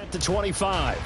at the 25.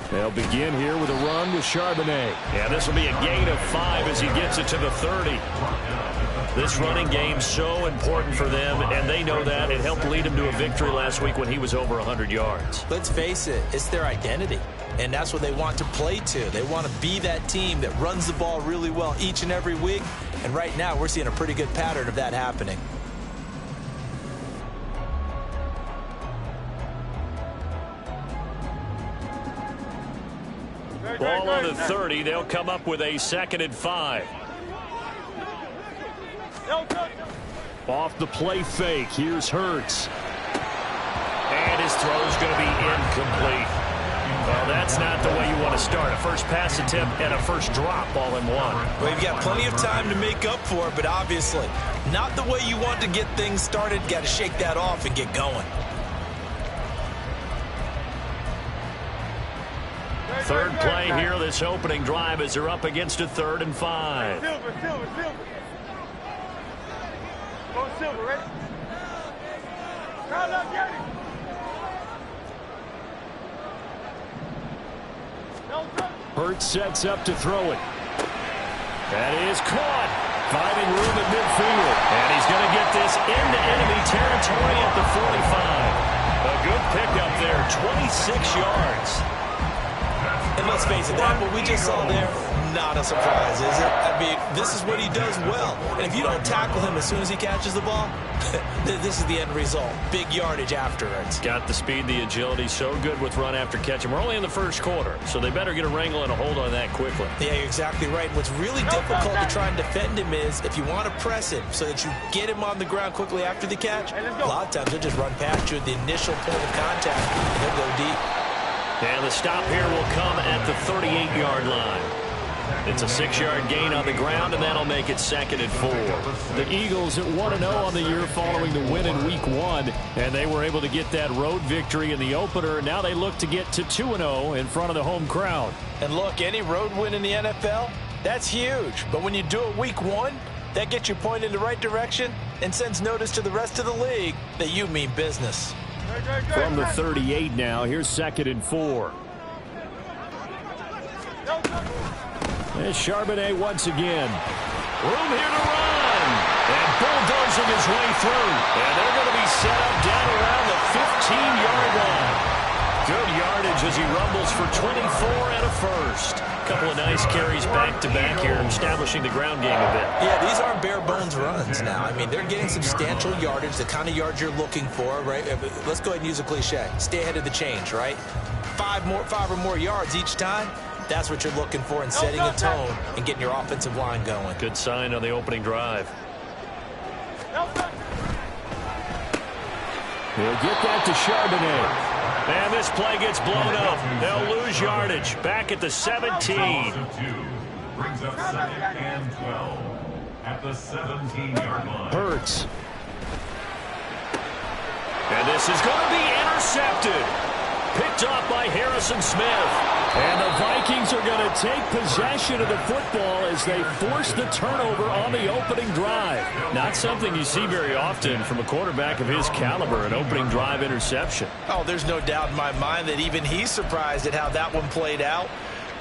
They'll begin here with a run with Charbonnet. Yeah, this will be a gain of 5 as he gets it to the 30. This running game's so important for them, and they know that. It helped lead them to a victory last week when he was over 100 yards. Let's face it, it's their identity, and that's what they want to play to. They want to be that team that runs the ball really well each and every week, and right now we're seeing a pretty good pattern of that happening. Ball on the 30. They'll come up with a 2nd and 5. Off the play fake. Here's Hurts. And his throw's going to be incomplete. Well, that's not the way you want to start. A first pass attempt and a first drop all in one. Well, you've got plenty of time to make up for it, but obviously not the way you want to get things started. Got to shake that off and get going. Third play here, this opening drive, as they're up against a 3rd and 5. Silver. Go Silver, ready? Round up, get it. Hurts sets up to throw it. That is caught. Finding room at midfield. And he's going to get this into enemy territory at the 45. A good pickup there, 26 yards. And let's face it, that what we just saw there, not a surprise, is it? I mean, this is what he does well. And if you don't tackle him as soon as he catches the ball, this is the end result. Big yardage afterwards. Got the speed, the agility, so good with run after catch. And we're only in the first quarter, so they better get a wrangle and a hold on that quickly. Yeah, you're exactly right. What's really difficult to try and defend him is if you want to press him so that you get him on the ground quickly after the catch, a lot of times they'll just run past you at the initial point of contact, and they'll go deep. And the stop here will come at the 38-yard line. It's a 6-yard gain on the ground, and that'll make it 2nd and 4. The Eagles at 1-0 on the year following the win in Week 1, and they were able to get that road victory in the opener. Now they look to get to 2-0 in front of the home crowd. And look, any road win in the NFL, that's huge. But when you do it Week 1, that gets you pointed in the right direction and sends notice to the rest of the league that you mean business. From the 38 now, here's 2nd and 4. There's Charbonnet once again. Room here to run. And bulldozing his way through. And they're going to be set up down around the 15-yard line. Good yardage as he rumbles for 24 and a first. Couple of nice carries back-to-back here, establishing the ground game a bit. Yeah, these aren't bare-bones runs now. I mean, they're getting substantial yardage, the kind of yards you're looking for, right? Let's go ahead and use a cliche. Stay ahead of the change, right? Five or more yards each time. That's what you're looking for in setting a tone and getting your offensive line going. Good sign on the opening drive. He'll get that to Charbonnet. And this play gets blown up. They'll lose yardage. Back at the 17. Brings up 2nd and 12 at the 17-yard line. Hurts. And this is going to be intercepted. Picked off by Harrison Smith. And the Vikings are going to take possession of the football as they force the turnover on the opening drive. Not something you see very often from a quarterback of his caliber, an opening drive interception. Oh, there's no doubt in my mind that even he's surprised at how that one played out.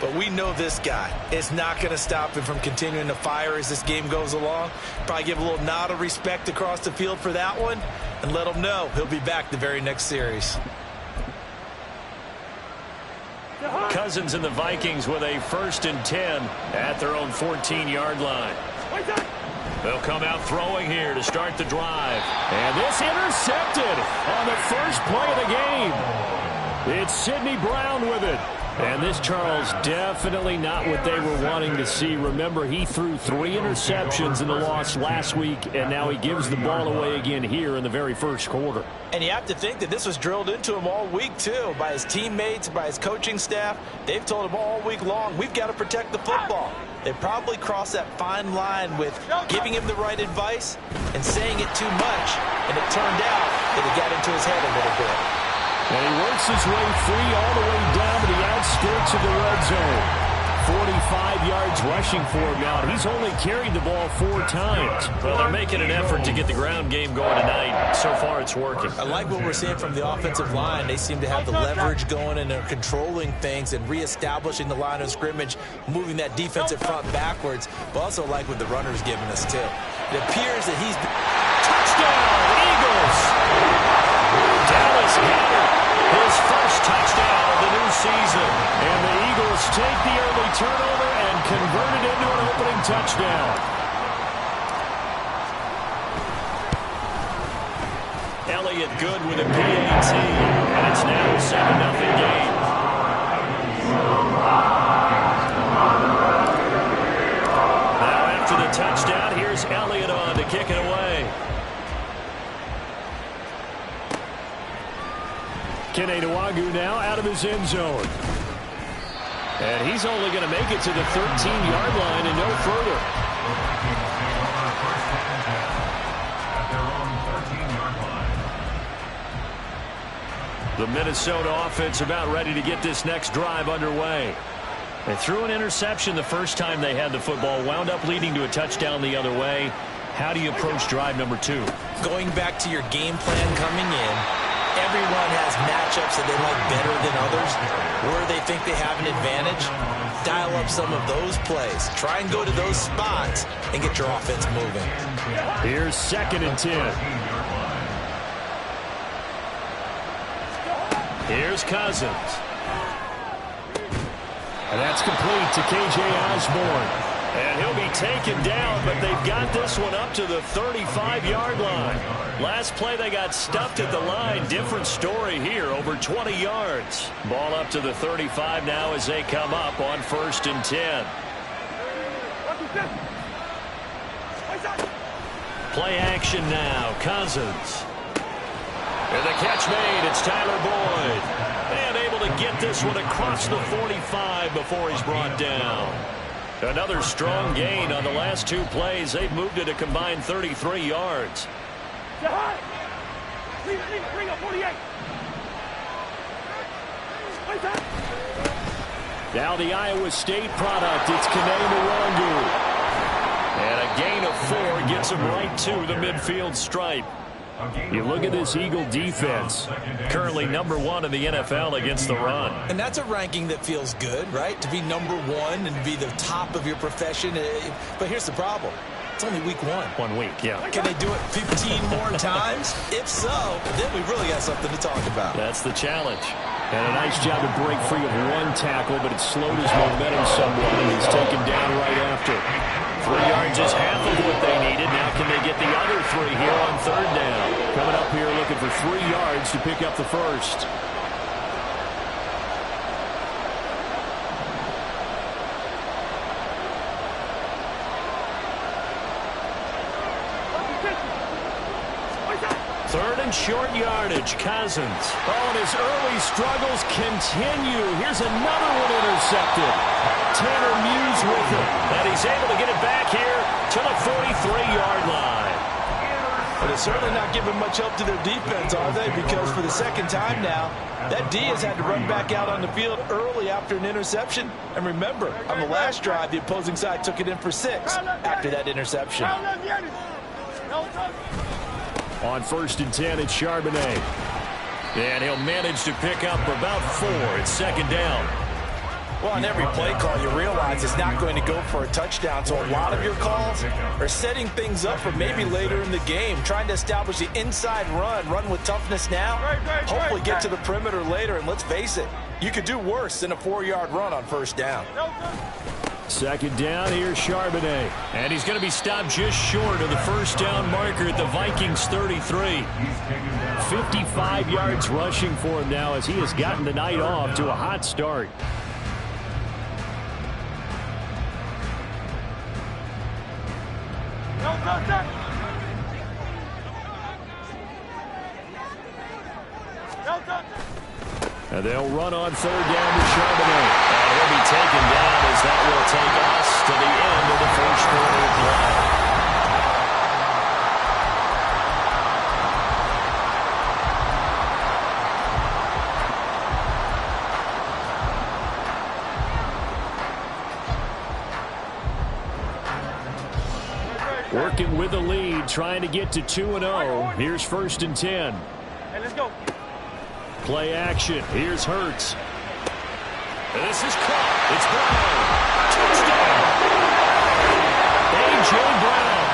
But we know this guy is not going to stop him from continuing to fire as this game goes along. Probably give a little nod of respect across the field for that one and let him know he'll be back the very next series. Cousins and the Vikings with a 1st and 10 at their own 14-yard line. They'll come out throwing here to start the drive. And this intercepted on the first play of the game. It's Sidney Brown with it. And this, Charles, definitely not what they were wanting to see. Remember, he threw 3 interceptions in the loss last week, and now he gives the ball away again here in the very first quarter. And you have to think that this was drilled into him all week, too, by his teammates, by his coaching staff. They've told him all week long, we've got to protect the football. They probably crossed that fine line with giving him the right advice and saying it too much, and it turned out that it got into his head a little bit. And he works his way free all the way down to the outskirts of the red zone. 45 yards rushing for him now. He's only carried the ball 4 times. Well, they're making an effort to get the ground game going tonight. So far, it's working. I like what we're seeing from the offensive line. They seem to have the leverage going, and they're controlling things and reestablishing the line of scrimmage, moving that defensive front backwards. But also like what the runner's giving us, too. It appears that he's... Touchdown, Eagles! Dallas Goedert, his first touchdown of the new season. And the Eagles take the early turnover and convert it into an opening touchdown. Elliott good with a PAT, and it's now a 7-0 game. Now after the touchdown, here's Elliott on to kick it away. Kene Nwangwu now out of his end zone. And he's only going to make it to the 13-yard line and no further. The Minnesota offense about ready to get this next drive underway. They threw an interception the first time they had the football, wound up leading to a touchdown the other way. How do you approach drive number 2? Going back to your game plan coming in, everyone has matchups that they like better than others, where they think they have an advantage. Dial up some of those plays. Try and go to those spots and get your offense moving. Here's 2nd and 10. Here's Cousins. And that's complete to K.J. Osborne. And he'll be taken down, but they've got this one up to the 35-yard line. Last play, they got stuffed at the line. Different story here, over 20 yards. Ball up to the 35 now as they come up on 1st and 10. Play action now, Cousins. And the catch made, it's Tyler Boyd. And able to get this one across the 45 before he's brought down. Another strong gain on the last 2 plays. They've moved it a combined 33 yards. Now the Iowa State product. It's Kene Nwangwu. And a gain of 4 gets him right to the midfield stripe. You look at this Eagle defense. Currently number 1 in the NFL against the run. And that's a ranking that feels good, right? To be number 1 and be the top of your profession. But here's the problem. It's only week 1. 1 week, yeah. Can they do it 15 more times? If so, then we really got something to talk about. That's the challenge. And a nice job to break free of 1 tackle, but it slowed his momentum somewhat, and he's taken down right after. 3 yards is half of what they needed. Now can they get the other 3 here on 3rd down? Coming up here looking for 3 yards to pick up the first. Third and short yardage, Cousins. Oh, and his early struggles continue. Here's another one intercepted. Tanner Muse with it. And he's able to get it back here to the 43-yard line. But it's certainly not giving much help to their defense, are they? Because for the 2nd time now, that D has had to run back out on the field early after an interception. And remember, on the last drive, the opposing side took it in for 6 after that interception. On 1st and 10, it's Charbonnet. And he'll manage to pick up about 4. It's 2nd down. Well, on every play call, you realize it's not going to go for a touchdown. So a lot of your calls are setting things up for maybe later in the game, trying to establish the inside run with toughness now, hopefully get to the perimeter later. And let's face it, You could do worse than a 4-yard run on first down. Second down, here's Charbonnet. And he's going to be stopped just short of the first down marker at the Vikings 33. 55 yards rushing for him now as he has gotten the night off to a hot start. And they'll run on third down to Charbonnet. And he'll be taken down as that will take us to the end of the first quarter of play. Working with the lead, trying to get to 2-0. Here's first and 10. Hey, let's go. Play action. Here's Hurts. This is caught. It's Brown. Touchdown. A.J. Brown,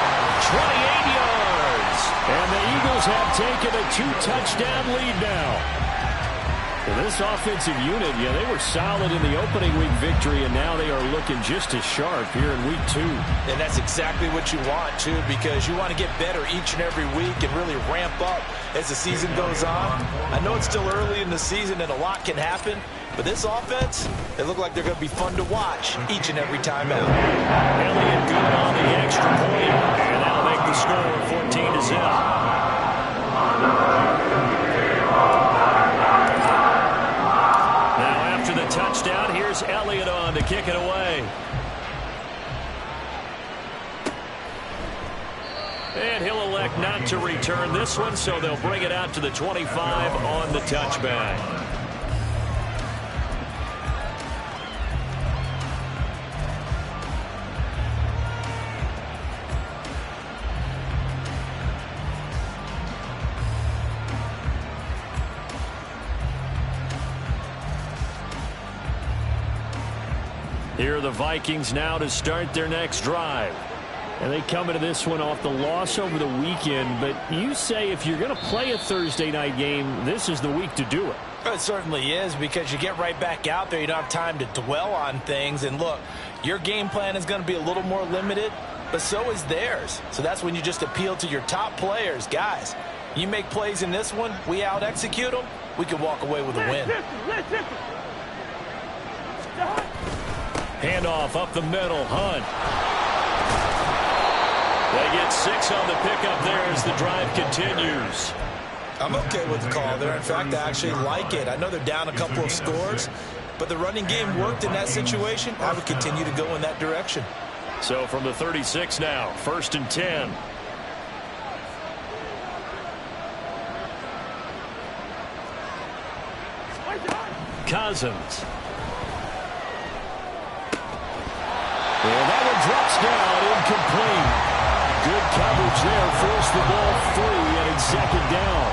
28 yards. And the Eagles have taken a 2-touchdown lead now. Well, this offensive unit, yeah, they were solid in the opening week victory, and now they are looking just as sharp here in week 2. And that's exactly what you want, too, because you want to get better each and every week and really ramp up as the season goes on. I know it's still early in the season and a lot can happen, but this offense, they look like they're going to be fun to watch each and every time out. Elliott good on the extra point, and that'll make the score 14-0. After the touchdown, here's Elliott on to kick it away. And he'll elect not to return this one, so they'll bring it out to the 25 on the touchback. Here are the Vikings now to start their next drive. And they come into this one off the loss over the weekend. But you say if you're going to play a Thursday night game, this is the week to do it. It certainly is, because you get right back out there. You don't have time to dwell on things. And look, your game plan is going to be a little more limited, but so is theirs. So that's when you just appeal to your top players. Guys, you make plays in this one, we out-execute them, we can walk away with a win. Handoff up the middle, Hunt. They get 6 on the pickup there as the drive continues. I'm okay with the call there. In fact, I actually like it. I know they're down a couple of scores, but the running game worked in that situation. I would continue to go in that direction. So from the 36 now, first and 10. Cousins. And that one drops down, incomplete. Good coverage there, forced the ball free, and it's second down.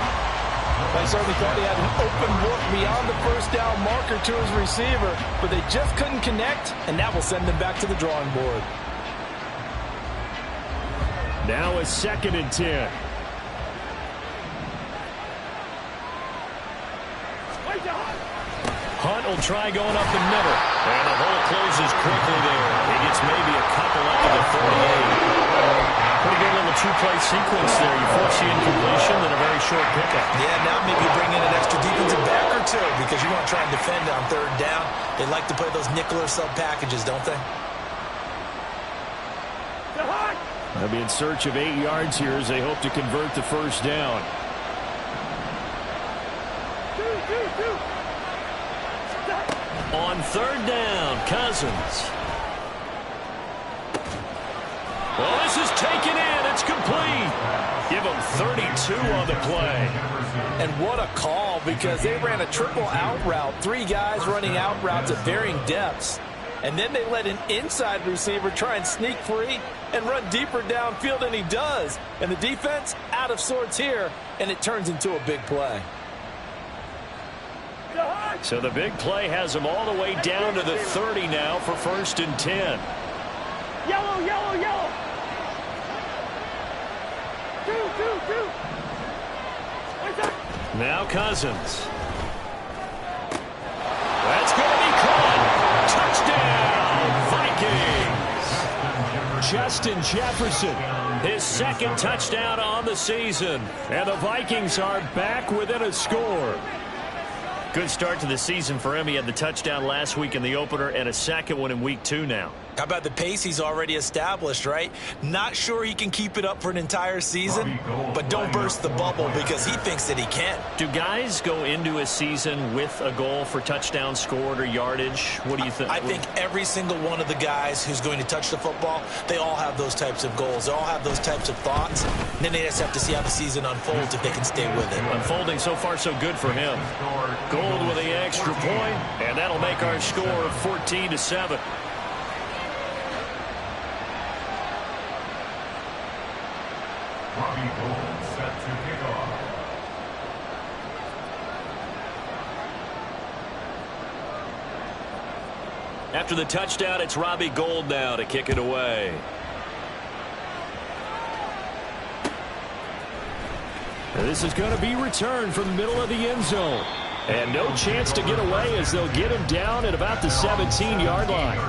I certainly thought he had an open look beyond the first down marker to his receiver, but they just couldn't connect, and that will send them back to the drawing board. Now a second and 10. Hunt will try going up the middle. And the hole closes quickly there. He gets maybe a couple up to the 48. Pretty good little two-play sequence there. You force the incompletion, then a very short pickup. Yeah, now maybe you bring in an extra defensive back or two because you want to try and defend on third down. They like to play those nickel or sub packages, don't they? They'll be in search of 8 yards here as they hope to convert the first down. On third down, Cousins. Well, this is taken in. It's complete. Give them 32 on the play. And what a call, because they ran a triple out route. 3 guys running out routes at varying depths. And then they let an inside receiver try and sneak free and run deeper downfield, and he does. And the defense out of sorts here, and it turns into a big play. So the big play has them all the way down to the 30 now for first and 10. Yellow, yellow, yellow. Two. Now Cousins. Justin Jefferson. His second touchdown on the season. And the Vikings are back within a score. Good start to the season for him. He had the touchdown last week in the opener and a second one in week 2 now. How about the pace he's already established, right? Not sure he can keep it up for an entire season, but don't burst the bubble because he thinks that he can. Do guys go into a season with a goal for touchdown scored or yardage? What do you think? I think every single one of the guys who's going to touch the football, they all have those types of goals. They all have those types of thoughts. And then they just have to see how the season unfolds if they can stay with it. Unfolding so far so good for him. Gold with the extra point, and that'll make our score 14-7. Robbie Gould set to kick off. After the touchdown, it's Robbie Gould now to kick it away. This is going to be returned from the middle of the end zone. And no chance to get away as they'll get him down at about the 17-yard line.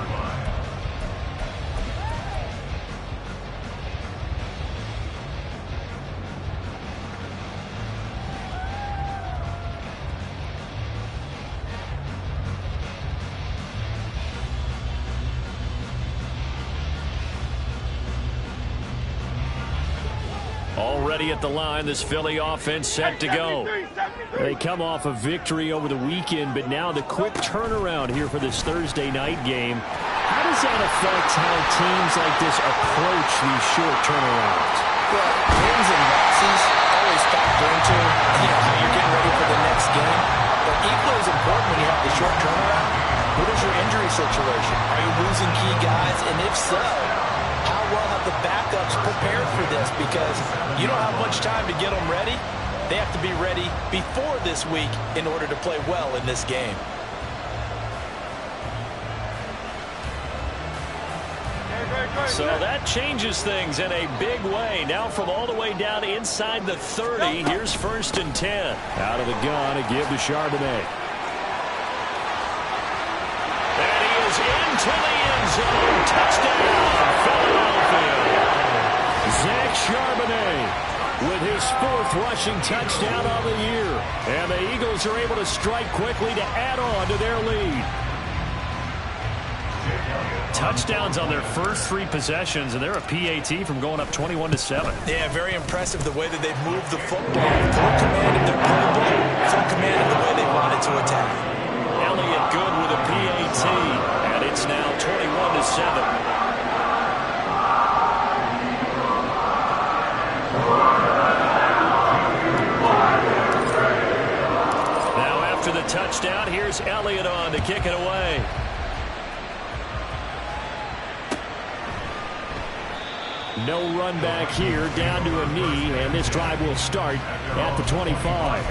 Already at the line, this Philly offense set to go. They come off a victory over the weekend, but now the quick turnaround here for this Thursday night game. How does that affect how teams like this approach these short turnarounds? Well, wins and losses always factor into how you're getting ready for the next game. But equally as important when you have the short turnaround, what is your injury situation? Are you losing key guys? And if so, how well have the backups prepared for this? Because you don't have much time to get them ready. They have to be ready before this week in order to play well in this game. So that changes things in a big way. Now from all the way down inside the 30, here's 1st and 10. Out of the gun, a give to Charbonnet. And he is into the end zone. Touchdown, Philadelphia. Zach Charbonnet with his 4th rushing touchdown of the year. And the Eagles are able to strike quickly to add on to their lead. Touchdowns on their first 3 possessions, and they're a PAT from going up 21-7. Yeah, very impressive the way that they've moved the football. Full command of their playbook, full command of the way they wanted to attack. Elliott good with a PAT, and it's now 21-7. Now after the touchdown, here's Elliott on to kick it away. No run back here, down to a knee, and this drive will start at the 25.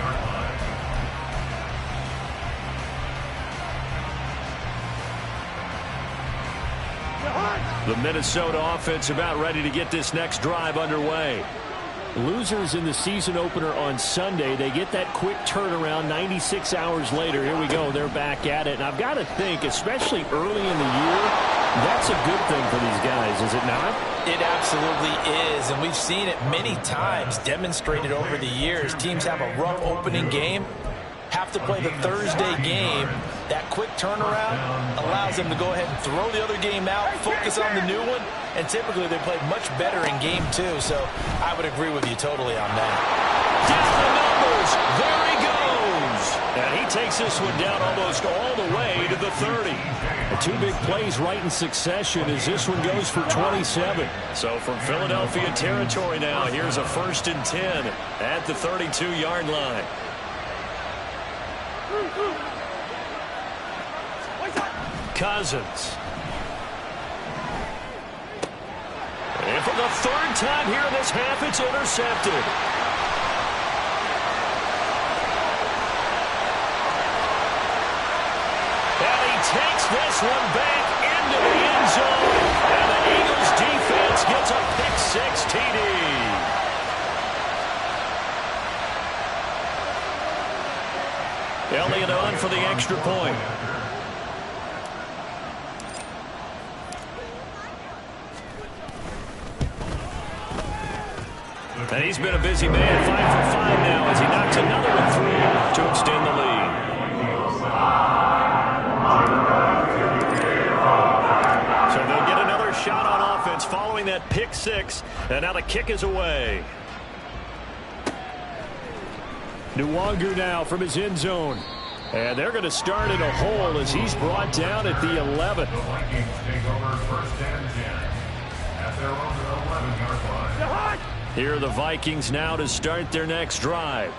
The Minnesota offense about ready to get this next drive underway. Losers in the season opener on Sunday. They get that quick turnaround 96 hours later. Here we go. They're back at it. And I've got to think, especially early in the year, that's a good thing for these guys, is it not? It absolutely is, and we've seen it many times demonstrated over the years. Teams have a rough opening game, have to play the Thursday game. That quick turnaround allows them to go ahead and throw the other game out, focus on the new one, and typically they play much better in game 2, so I would agree with you totally on that. Gets the numbers. There he goes. And he takes this one down almost all the way to the 30. The 2 big plays right in succession as this one goes for 27. So from Philadelphia territory now, here's a 1st and 10 at the 32-yard line. Cousins. And for the 3rd time here in this half, it's intercepted. And he takes this one back into the end zone. And the Eagles defense gets a pick-6 TD. Elliott on for the extra point. And he's been a busy man, 5 for 5 now as he knocks another one through to extend the lead. So they'll get another shot on offense following that pick six, and now the kick is away. Nwangu now from his end zone. And they're going to start in a hole as he's brought down at the 11. The Vikings take over 1st and 10 at their own 11-yard line. Here are the Vikings now to start their next drive.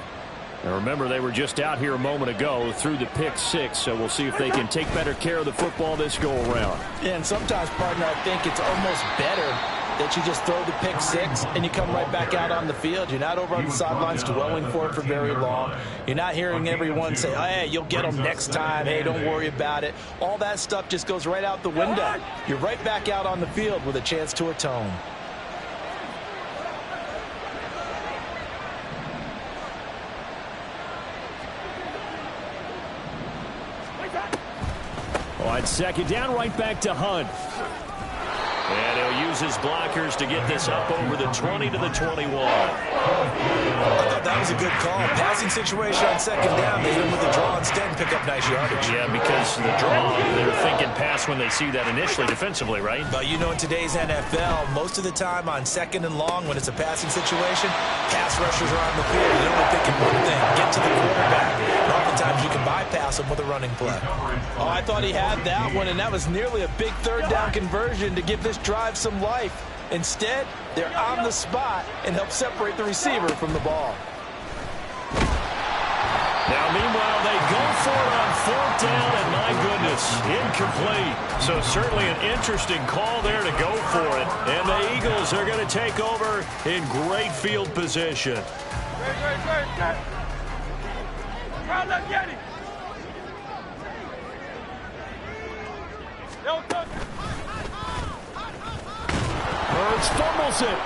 Now remember, they were just out here a moment ago through the pick six, so we'll see if they can take better care of the football this go-around. Yeah, and sometimes, partner, I think it's almost better that you just throw the pick six and you come right back out on the field. You're not over on the sidelines dwelling for it for very long. You're not hearing everyone say, oh, hey, you'll get them next time. Hey, don't worry about it. All that stuff just goes right out the window. You're right back out on the field with a chance to atone. On 2nd down, right back to Hunt. And he'll use his blockers to get this up over the 20 to the 21. I thought that was a good call. Passing situation on 2nd down. They hit him with a draw instead and pick up nice yardage. Yeah, because the draw, they're thinking pass when they see that initially defensively, right? But you know, in today's NFL, most of the time on 2nd and long, when it's a passing situation, pass rushers are on the field. They're only thinking one thing, get to the quarterback. And oftentimes you can bypass them with a running play. Oh, I thought he had that one, and that was nearly a big 3rd down conversion to give this drive some life. Instead, they're on the spot and help separate the receiver from the ball. Now, meanwhile, they go for it on 4th down, and my goodness, incomplete. So certainly an interesting call there to go for it. And the Eagles are going to take over in great field position. Great. Round up, get him. Hurts fumbles it.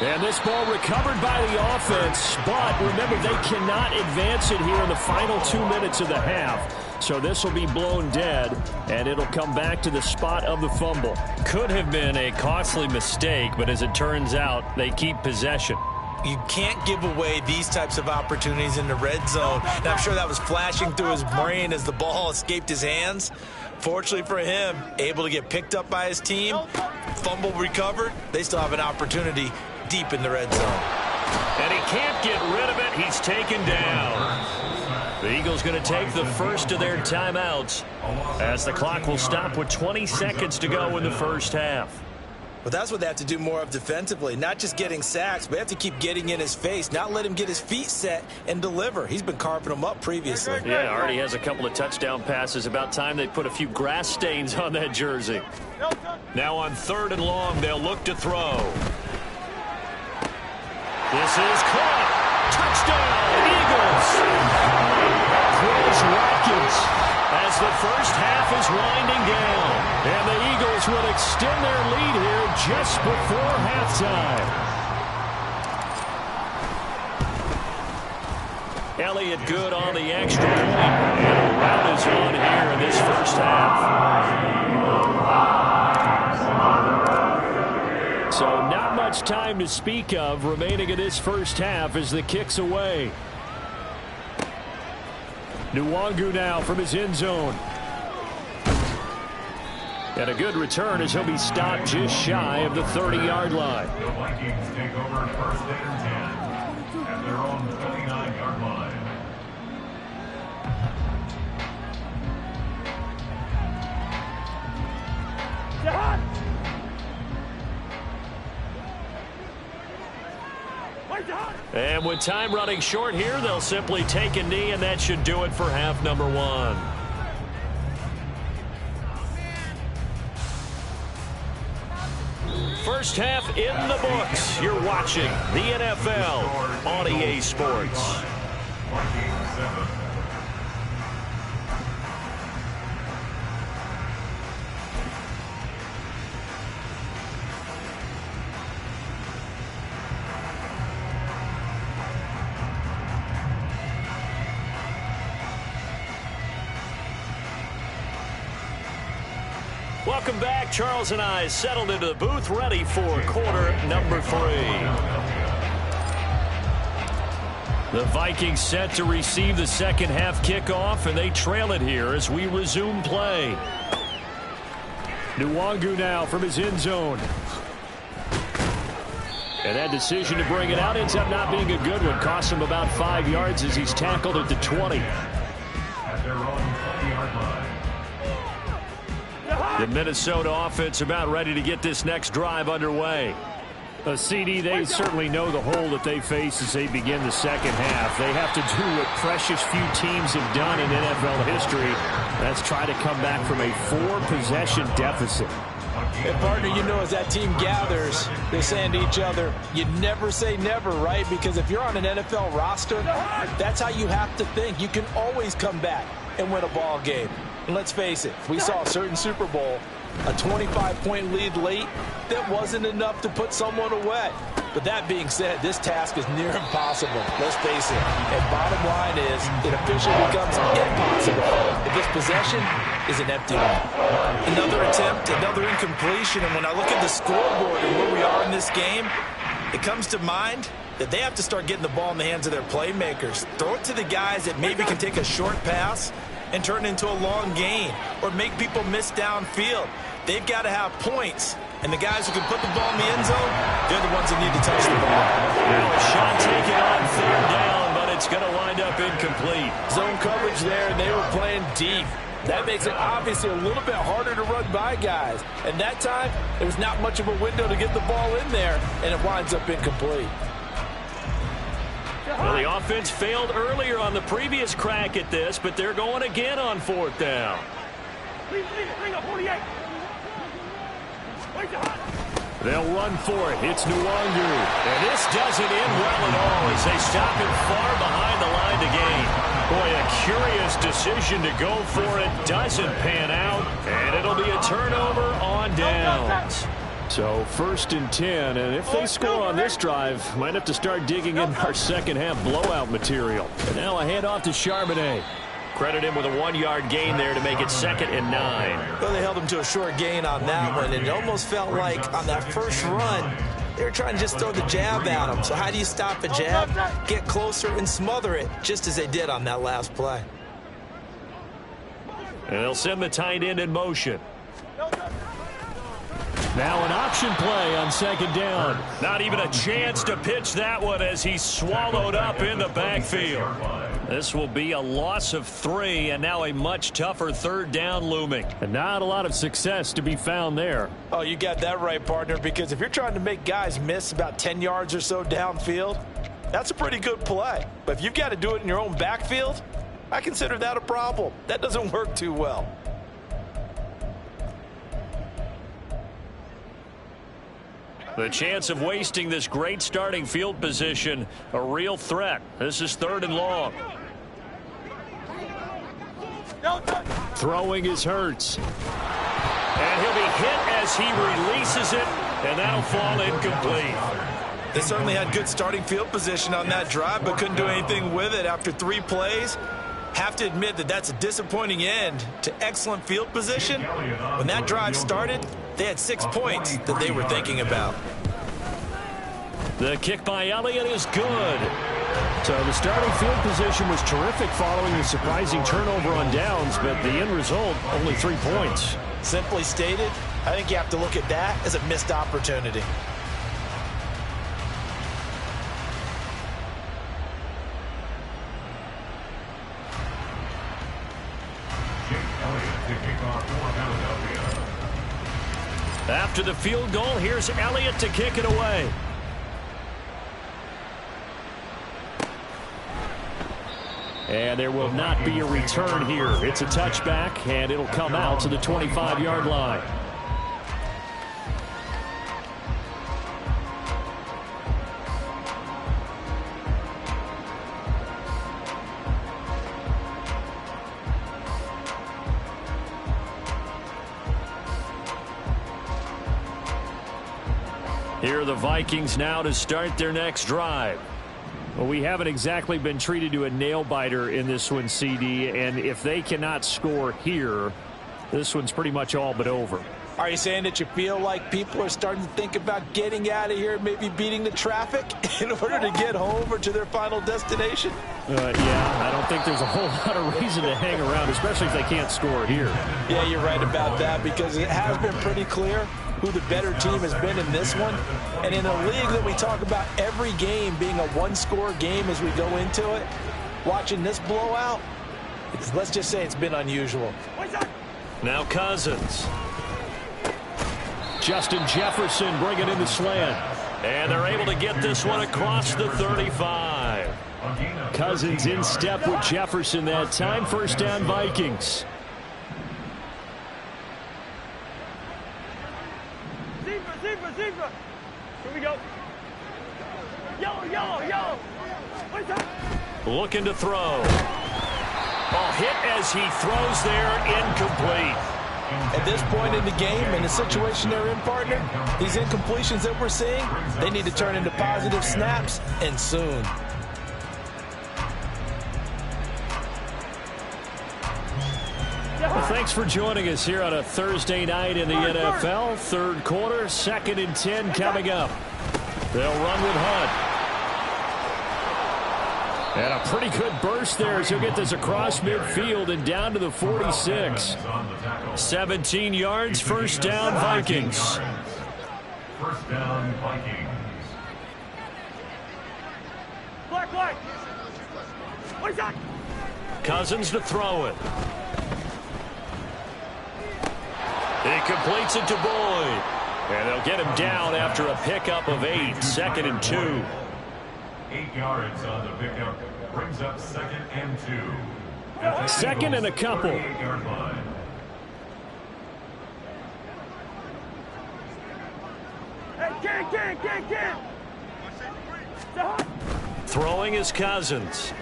And this ball recovered by the offense, but remember, they cannot advance it here in the final 2 minutes of the half. So this will be blown dead, and it'll come back to the spot of the fumble. Could have been a costly mistake, but as it turns out, they keep possession. You can't give away these types of opportunities in the red zone. And I'm sure that was flashing through his brain as the ball escaped his hands. Fortunately for him, able to get picked up by his team, fumble recovered. They still have an opportunity deep in the red zone. And he can't get rid of it. He's taken down. The Eagles going to take the first of their timeouts as the clock will stop with 20 seconds to go in the first half. But that's what they have to do more of defensively, not just getting sacks, but they have to keep getting in his face, not let him get his feet set and deliver. He's been carving them up previously. Yeah, already has a couple of touchdown passes. About time they put a few grass stains on that jersey. Now on 3rd and long, they'll look to throw. This is caught. Touchdown, Eagles. Throws Watkins as the first half is winding down. And the Eagles will extend their lead here just before halftime. Elliott good on the extra point. And a rout is on here in this first half. So not much time to speak of remaining in this first half as the kick's away. Nwangu now from his end zone. And a good return as he'll be stopped just shy of the 30-yard line. The Vikings take over 1st and 10 at their own 29-yard line. And with time running short here, they'll simply take a knee, and that should do it for half number one. First half in the books. You're watching the NFL on EA Sports. Welcome back. Charles and I settled into the booth, ready for quarter number 3. The Vikings set to receive the second half kickoff, and they trail it here as we resume play. Nwangu now from his end zone. And that decision to bring it out ends up not being a good one. Costs him about 5 yards as he's tackled at the 20. At their own 20-yard line. The Minnesota offense about ready to get this next drive underway. A CD, they certainly know the hole that they face as they begin the second half. They have to do what precious few teams have done in NFL history. That's try to come back from a 4-possession deficit. And partner, you know, as that team gathers, they're saying to each other, you never say never, right? Because if you're on an NFL roster, that's how you have to think. You can always come back and win a ball game. And let's face it, we saw a certain Super Bowl, a 25-point lead late, that wasn't enough to put someone away. But that being said, this task is near impossible. Let's face it. And bottom line is, it officially becomes impossible if this possession is an empty one. Another attempt, another incompletion, and when I look at the scoreboard and where we are in this game, it comes to mind that they have to start getting the ball in the hands of their playmakers. Throw it to the guys that maybe can take a short pass and turn it into a long gain or make people miss downfield. They've got to have points. And the guys who can put the ball in the end zone, they're the ones that need to touch the ball. Now a shot taken on third down, but it's going to wind up incomplete. Zone coverage there, and they were playing deep. That makes it obviously a little bit harder to run by guys. And that time, there was not much of a window to get the ball in there, and it winds up incomplete. Well, the offense failed earlier on the previous crack at this, but they're going again on fourth down. Bring up 48. They'll run for it. It's Nwangu. And this doesn't end well at all as they stop him far behind the line to gain. Boy, a curious decision to go for it. Doesn't pan out. And it'll be a turnover on downs. So 1st and 10. And if they score on this drive, might have to start digging in our second half blowout material. And now a handoff to Charbonnet. Credit him with a 1-yard gain there to make it 2nd and 9. Well, they held him to a short gain on that one, and it almost felt like on that first run, they were trying to just throw the jab at him. So how do you stop a jab? Get closer and smother it, just as they did on that last play. And they'll send the tight end in motion. Now an option play on 2nd down. Not even a chance to pitch that one as he's swallowed up in the backfield. This will be a loss of 3, and now a much tougher 3rd down looming. And not a lot of success to be found there. Oh, you got that right, partner, because if you're trying to make guys miss about 10 yards or so downfield, that's a pretty good play. But if you've got to do it in your own backfield, I consider that a problem. That doesn't work too well. The chance of wasting this great starting field position, a real threat. This is 3rd and long. Throwing is Hurts. And he'll be hit as he releases it, and that'll fall incomplete. They certainly had good starting field position on that drive, but couldn't do anything with it after 3 plays. Have to admit that that's a disappointing end to excellent field position. When that drive started, they had 6 points that they were thinking about. The kick by Elliott is good. So the starting field position was terrific following the surprising turnover on downs, but the end result, only 3 points. Simply stated, I think you have to look at that as a missed opportunity. After the field goal, here's Elliott to kick it away. And there will not be a return here. It's a touchback, and it'll come out to the 25-yard line. Here are the Vikings now to start their next drive. Well, we haven't exactly been treated to a nail-biter in this one, CD, and if they cannot score here, this one's pretty much all but over. Are you saying that you feel like people are starting to think about getting out of here, maybe beating the traffic in order to get home or to their final destination? Yeah, I don't think there's a whole lot of reason to hang around, especially if they can't score here. Yeah, you're right about that, because it has been pretty clear who the better team has been in this one. And in a league that we talk about every game being a one-score game as we go into it, watching this blowout, let's just say it's been unusual. Now Cousins. Justin Jefferson bringing in the slant. And they're able to get this one across the 35. Cousins in step with Jefferson that time. First down, Vikings. Zebra. Here we go. Yellow. What's that? Looking to throw. Hit as he throws there, incomplete. At this point in the game, in the situation they're in, partner, these incompletions that we're seeing, they need to turn into positive snaps, and soon. Well, thanks for joining us here on a Thursday night in the NFL. Third quarter, 2nd and 10 coming up. They'll run with Hunt. And a pretty good burst there as he'll get this across midfield and down to the 46. 17 yards, first down, Vikings. First down, Vikings. Black. What's that? Cousins to throw it. He completes it to Boyd. And they'll get him down after a pickup of 8. 2nd and 2. 8 yards on the pickup. Brings up 2nd and 2. Second and a couple. 48-yard line. Hey, can. Throwing is Cousins.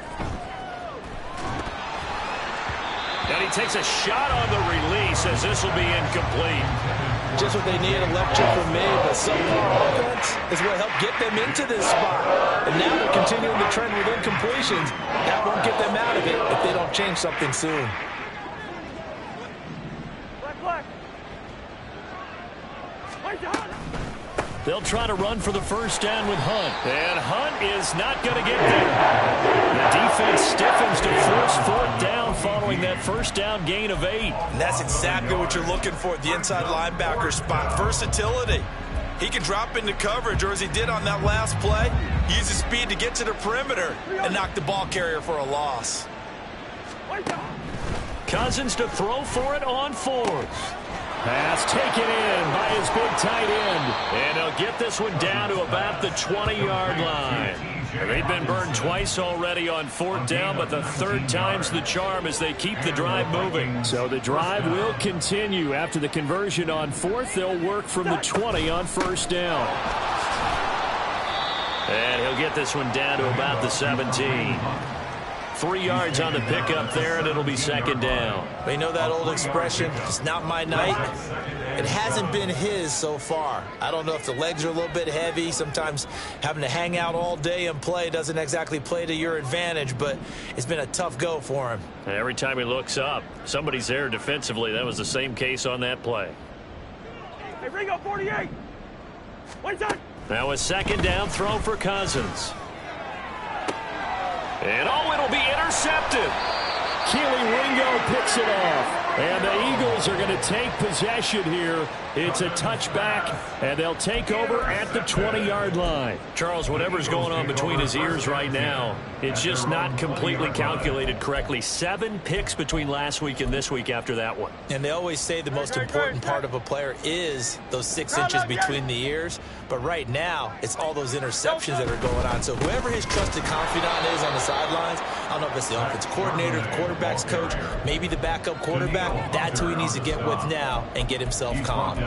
And he takes a shot on the release as this will be incomplete. Just what they need, a lecture from me, but subpar offense is what helped get them into this spot. And now they're continuing the trend with incompletions. That won't get them out of it if they don't change something soon. Black. They'll try to run for the first down with Hunt. And Hunt is not going to get there. The defense stiffens to force 4th down following that first down gain of 8. And that's exactly what you're looking for at the inside linebacker spot. Versatility. He can drop into coverage, or as he did on that last play, use his speed to get to the perimeter and knock the ball carrier for a loss. Cousins to throw for it on 4th. Pass taken in by his big tight end. And he'll get this one down to about the 20-yard line. They've been burned twice already on 4th down, but the 3rd time's the charm as they keep the drive moving. So the drive will continue. After the conversion on 4th, they'll work from the 20 on first down. And he'll get this one down to about the 17. 3 yards on the pickup there, and it'll be 2nd down. You know that old expression, it's not my night? It hasn't been his so far. I don't know if the legs are a little bit heavy. Sometimes having to hang out all day and play doesn't exactly play to your advantage, but it's been a tough go for him. And every time he looks up, somebody's there defensively. That was the same case on that play. Hey, Ringo, 48. What's that? Now a 2nd down throw for Cousins. And it'll be intercepted. Keely Ringo picks it off. And the Eagles are going to take possession here. It's a touchback, and they'll take over at the 20-yard line. Charles, whatever's going on between his ears right now, it's just not completely calculated correctly. 7 picks between last week and this week after that one. And they always say the most important part of a player is those 6 inches between the ears. But right now, it's all those interceptions that are going on. So whoever his trusted confidant is on the sidelines, I don't know if it's the offense coordinator, the quarterback's coach, maybe the backup quarterback, that's who he needs to get with now and get himself calm.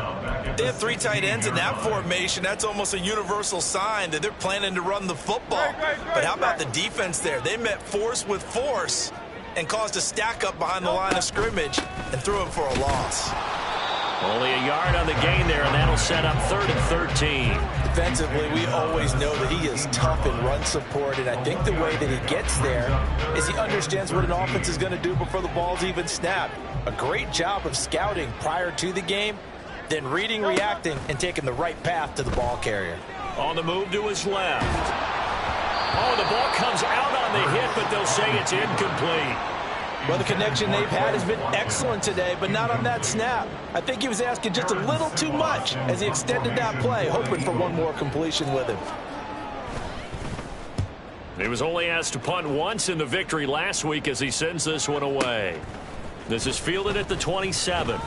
They have 3 tight ends in that formation. That's almost a universal sign that they're planning to run the football. But how about the defense there? They met force with force and caused a stack up behind the line of scrimmage and threw him for a loss. Only a yard on the gain there, and that'll set up 3rd and 13. Defensively, we always know that he is tough in run support, and I think the way that he gets there is he understands what an offense is going to do before the ball's even snapped. A great job of scouting prior to the game, then reading, reacting, and taking the right path to the ball carrier. On the move to his left. Oh, the ball comes out on the hit, but they'll say it's incomplete. Well, the connection they've had has been excellent today, but not on that snap. I think he was asking just a little too much as he extended that play, hoping for one more completion with him. He was only asked to punt once in the victory last week as he sends this one away. This is fielded at the 27.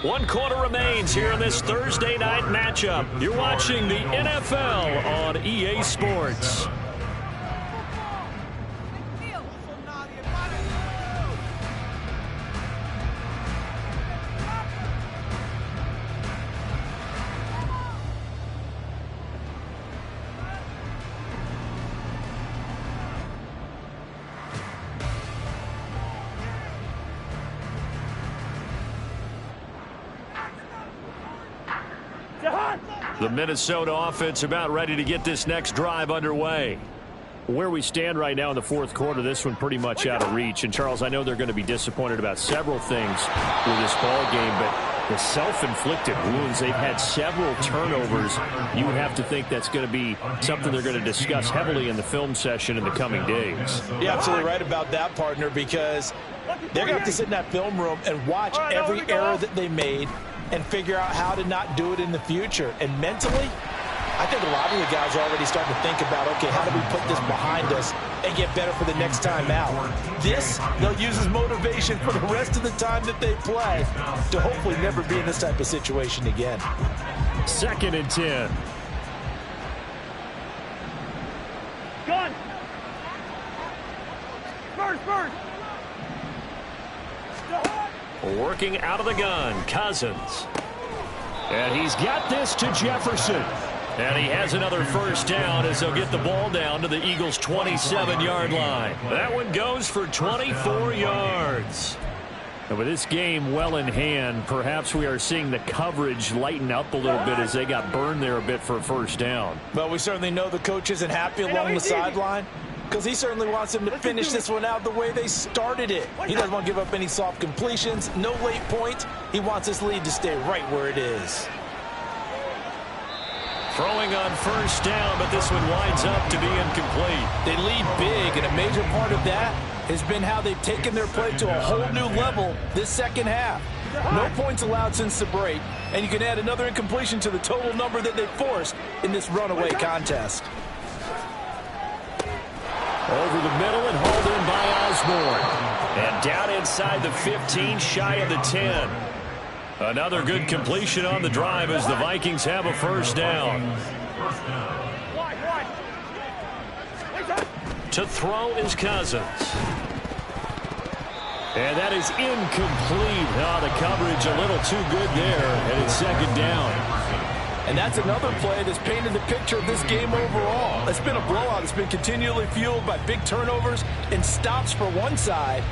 1 quarter remains here in this Thursday night matchup. You're watching the NFL on EA Sports. The Minnesota offense about ready to get this next drive underway. Where we stand right now in the fourth quarter, this one pretty much out of reach. And, Charles, I know they're going to be disappointed about several things with this ball game, but the self-inflicted wounds, they've had several turnovers. You would have to think that's going to be something they're going to discuss heavily in the film session in the coming days. You're absolutely right about that, partner, because they're going to have to sit in that film room and watch every error that they made and figure out how to not do it in the future. And mentally, I think a lot of the guys are already starting to think about, okay, how do we put this behind us and get better for the next time out? This, they'll use as motivation for the rest of the time that they play to hopefully never be in this type of situation again. 2nd and 10. Gun! First! Working out of the gun, Cousins. And he's got this to Jefferson. And he has another first down as they'll get the ball down to the Eagles' 27-yard line. That one goes for 24 yards. And with this game well in hand, perhaps we are seeing the coverage lighten up a little bit as they got burned there a bit for a first down. Well, we certainly know the coach isn't happy along the sideline, because he certainly wants them to finish this one out the way they started it. He doesn't want to give up any soft completions, no late points. He wants this lead to stay right where it is. Throwing on first down, but this one winds up to be incomplete. They lead big, and a major part of that has been how they've taken their play to a whole new level this second half. No points allowed since the break, and you can add another incompletion to the total number that they forced in this runaway contest. Over the middle and hauled in by Osborne. And down inside the 15, shy of the 10. Another good completion on the drive as the Vikings have a first down. To throw is Cousins. And that is incomplete. Oh, the coverage a little too good there, and it's 2nd down. And that's another play that's painted the picture of this game overall. It's been a blowout. It's been continually fueled by big turnovers and stops for one side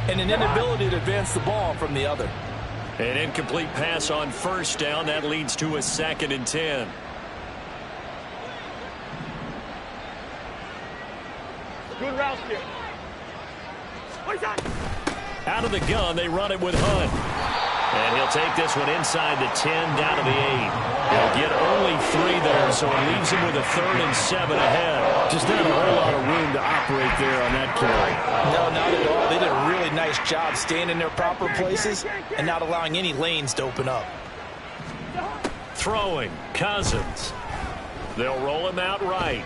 and an inability to advance the ball from the other. An incomplete pass on first down. That leads to a 2nd and 10. Good route here. Out of the gun, they run it with Hunt. And he'll take this one inside the 10, down to the 8. He'll get only 3 there, so it leaves him with a 3rd and 7 ahead. Just not a whole lot of room to operate there on that carry. No, not at all. They did a really nice job staying in their proper places and not allowing any lanes to open up. Throwing, Cousins. They'll roll him out right.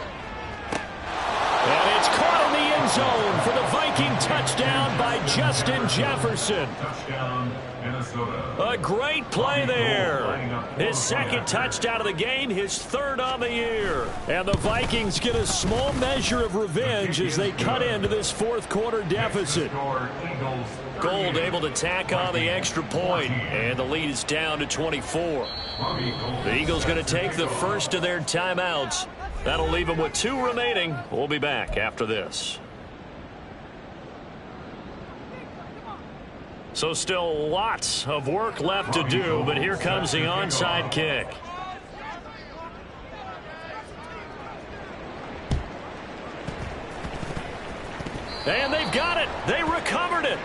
And it's caught in the end zone for the Viking touchdown by Justin Jefferson. Touchdown, Minnesota. A great play there. His 2nd touchdown of the game, his 3rd on the year. And the Vikings get a small measure of revenge as they cut into this 4th quarter deficit. Gold able to tack on the extra point, and the lead is down to 24. The Eagles going to take the first of their timeouts. That'll leave them with 2 remaining. We'll be back after this. So still lots of work left to do, but here comes the onside kick. And they've got it. They recovered it.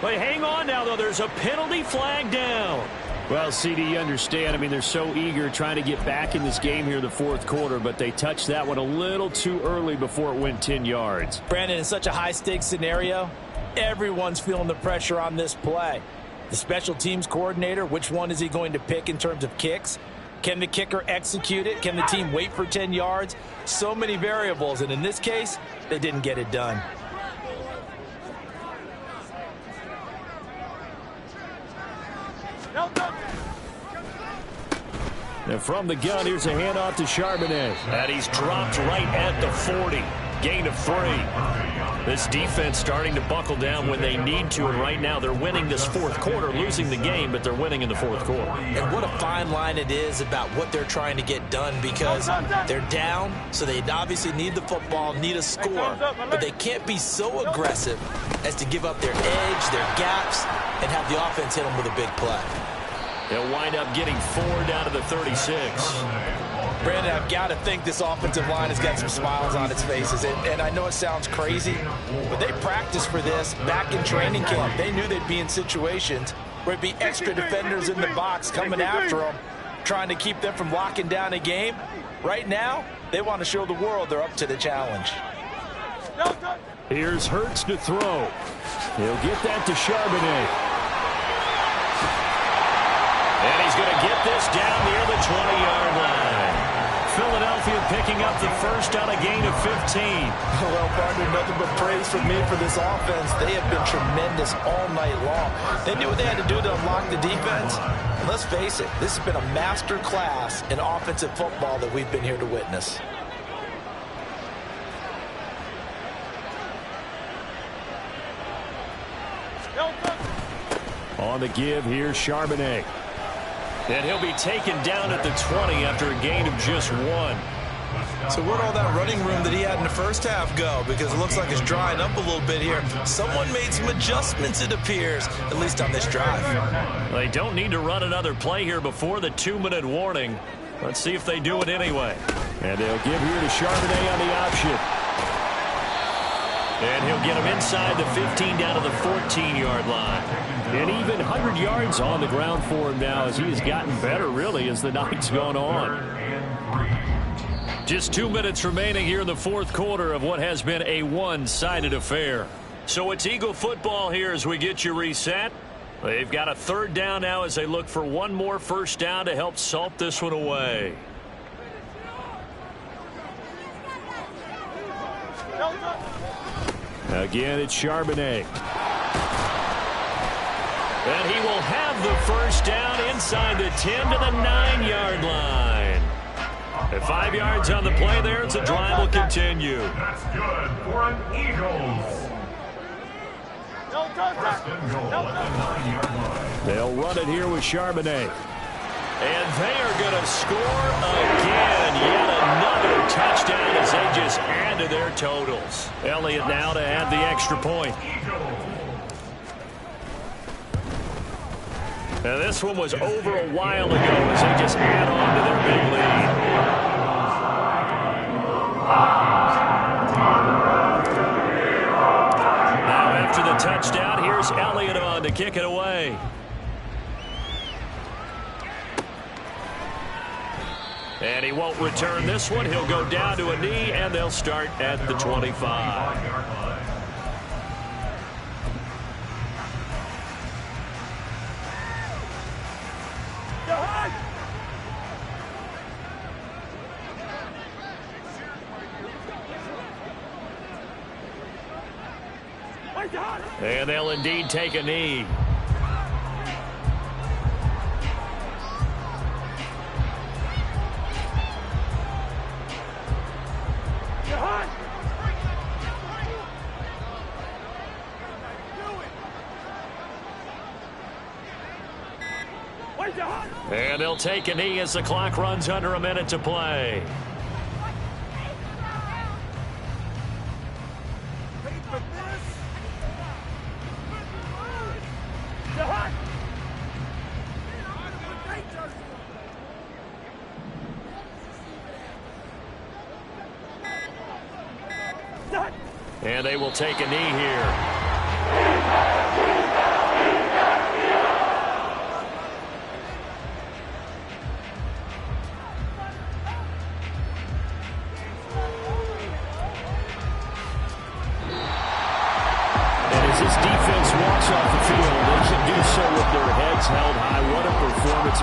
But hang on now, though. There's a penalty flag down. Well, CD, you understand. I mean, they're so eager trying to get back in this game here in the fourth quarter, but they touched that one a little too early before it went 10 yards. Brandon, in such a high-stakes scenario, everyone's feeling the pressure on this play. The special teams coordinator, which one is he going to pick in terms of kicks? Can the kicker execute it? Can the team wait for 10 yards? So many variables, and in this case, they didn't get it done. Now from the gun, here's a handoff to Charbonnet. And he's dropped right at the 40. Gain of 3. This defense starting to buckle down when they need to, and right now they're winning this fourth quarter, losing the game, but they're winning in the fourth quarter. And what a fine line it is about what they're trying to get done, because they're down, so they obviously need the football, need a score, but they can't be so aggressive as to give up their edge, their gaps, and have the offense hit them with a big play. They'll wind up getting 4 down to the 36. Brandon, I've got to think this offensive line has got some smiles on its faces. And I know it sounds crazy, but they practiced for this back in training camp. They knew they'd be in situations where it'd be extra defenders in the box coming after them, trying to keep them from locking down a game. Right now, they want to show the world they're up to the challenge. Here's Hurts to throw. He'll get that to Charbonnet. And he's going to get this down near the 20-yard line. Philadelphia picking up the first on a gain of 15. Well, partner, nothing but praise from me for this offense. They have been tremendous all night long. They knew what they had to do to unlock the defense. And let's face it, this has been a master class in offensive football that we've been here to witness. On the give, here's Charbonnet. And he'll be taken down at the 20 after a gain of just 1. So where'd all that running room that he had in the first half go? Because it looks like it's drying up a little bit here. Someone made some adjustments, it appears, at least on this drive. They don't need to run another play here before the 2-minute warning. Let's see if they do it anyway. And they'll give here to Charbonnet on the option. And he'll get him inside the 15 down to the 14-yard line. And even 100 yards on the ground for him now as he has gotten better, really, as the night's gone on. Just 2 minutes remaining here in the fourth quarter of what has been a one-sided affair. So it's Eagle football here as we get you reset. They've got a 3rd down now as they look for one more first down to help salt this one away. Again, it's Charbonnet. And he will have the first down inside the 10 to the 9-yard line. At 5 yards on the play there, it's a drive will continue. That's good for an Eagles. First and goal at the 9-yard line. They'll run it here with Charbonnet. And they are going to score again. Yet another touchdown as they just add to their totals. Elliott now to add the extra point. Now this one was over a while ago as they just add on to their big lead. Now after the touchdown, here's Elliott on to kick it away. And he won't return this one. He'll go down to a knee, and they'll start at the 25. And they'll indeed take a knee. And they'll take a knee as the clock runs under a minute to play. And they will take a knee here. performance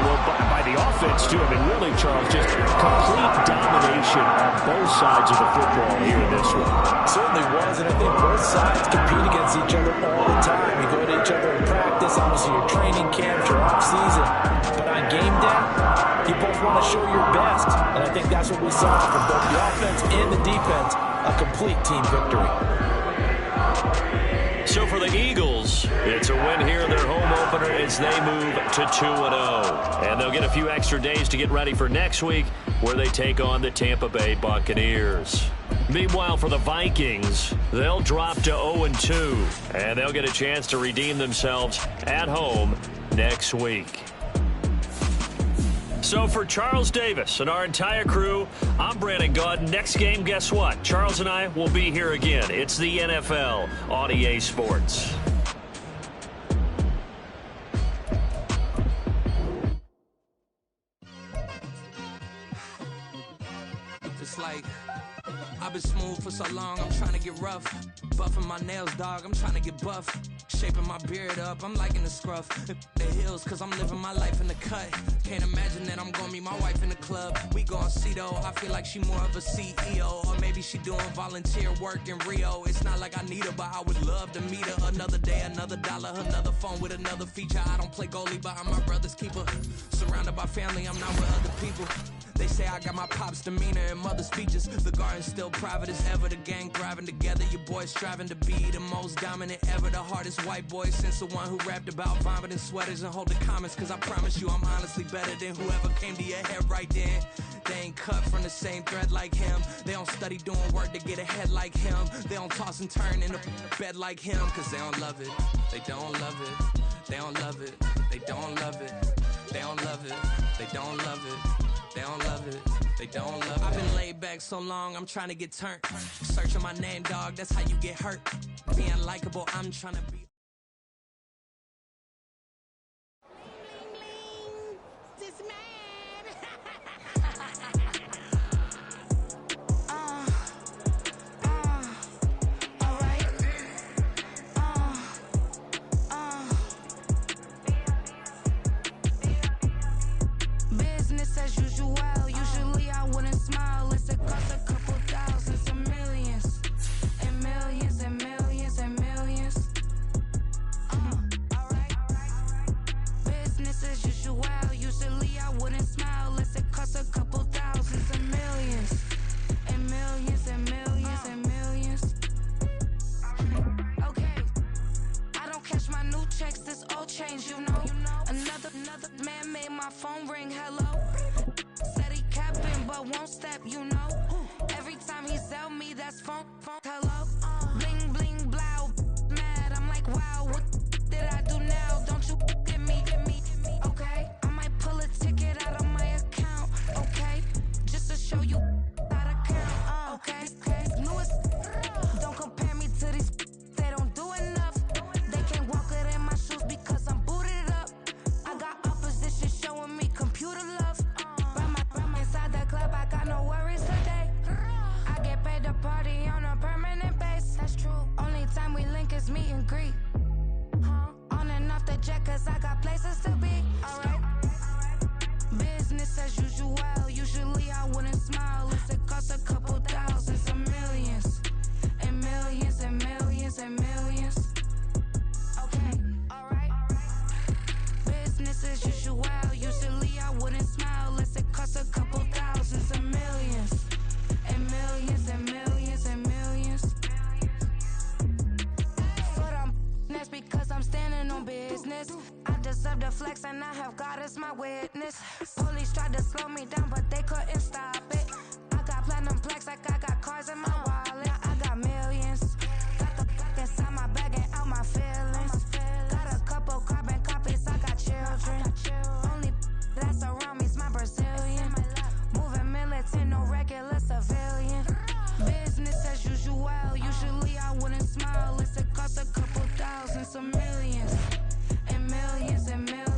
by the offense, too. I mean, really, Charles, just complete domination on both sides of the football here in this one. Certainly was, and I think both sides compete against each other all the time. You go to each other in practice, obviously your training camps, your off-season. But on game day, you both want to show your best. And I think that's what we saw from both the offense and the defense, a complete team victory. So for the Eagles, it's a win here in their home opener as they move to 2-0. And they'll get a few extra days to get ready for next week, where they take on the Tampa Bay Buccaneers. Meanwhile, for the Vikings, they'll drop to 0-2, and they'll get a chance to redeem themselves at home next week. So for Charles Davis and our entire crew, I'm Brandon Gaudin. Next game, guess what? Charles and I will be here again. It's the NFL on EA Sports. It's like I've been smooth for so long, I'm trying to get rough. Buffing my nails, dog, I'm trying to get buff. Shaping my beard up, I'm liking the scruff. The hills, cause I'm living my life in the cut. Can't imagine that I'm gonna meet my wife in the club. We gon' see though, I feel like she more of a CEO. Or maybe she doing volunteer work in Rio. It's not like I need her, but I would love to meet her. Another day, another dollar, another phone with another feature. I don't play goalie, but I'm my brother's keeper. Surrounded by family, I'm not with other people. They say I got my pop's demeanor and mother's features. The garden's still private as ever. The gang thriving together. Your boys striving to be the most dominant ever. The hardest white boy since the one who rapped about vomiting sweaters and hold the comments. Cause I promise you I'm honestly better than whoever came to your head right then. They ain't cut from the same thread like him. They don't study doing work to get ahead like him. They don't toss and turn in the bed like him. Cause they don't love it. They don't love it. They don't love it. They don't love it. They don't love it. They don't love it. They don't love it, they don't love it. I've been laid back so long, I'm trying to get turned. Searching my name, dog, that's how you get hurt. Being likable, I'm trying to be. This man. Business as usual. Usually I wouldn't smile. It's a cost a couple thousands and millions. And millions and millions and millions. Alright. Business as usual. Usually I wouldn't smile. It's a cost a couple thousands and millions. And millions and millions and millions. Okay. I don't cash my new checks, this old change, you know. Another man made my phone ring, hello. Said he capping, but won't step, you know. Every time he sell me, that's phone, hello. Bling, bling, blow, mad, I'm like, wow, what did I do now? Don't you get me, okay? I might pull a ticket out of my account, okay? Just to show you how to count, okay? Newest, don't compare me to these, they don't do enough. They can't walk it in my shoes because I'm booted up. I got opposition showing me computer love. Run inside the club, I got no worries today. I get paid to party on a permanent base. That's true. Only time we link is meet and greet. On and off the jet, cause I got places to be. Alright. Business as usual. Usually I wouldn't smile. It's a cost a couple thousands and millions. And millions and millions and millions. Okay, alright. Business as usual. Usually I wouldn't smile. Unless it costs a couple thousands and millions. And millions and millions and millions. For them, that's because I'm standing on business. I deserve the flex and I have God as my witness. Police tried to slow me down, but they couldn't stop it. I got platinum plaques like I got cars in my wallet. I got millions. Got the fuck inside my bag and out my feelings. Got a couple carbon copies, I got children. Only that's around me's my Brazilian. Moving militant, no regular civilian. Business as usual. Usually I wouldn't smile. It's a cost a couple thousands of millions. And millions and millions.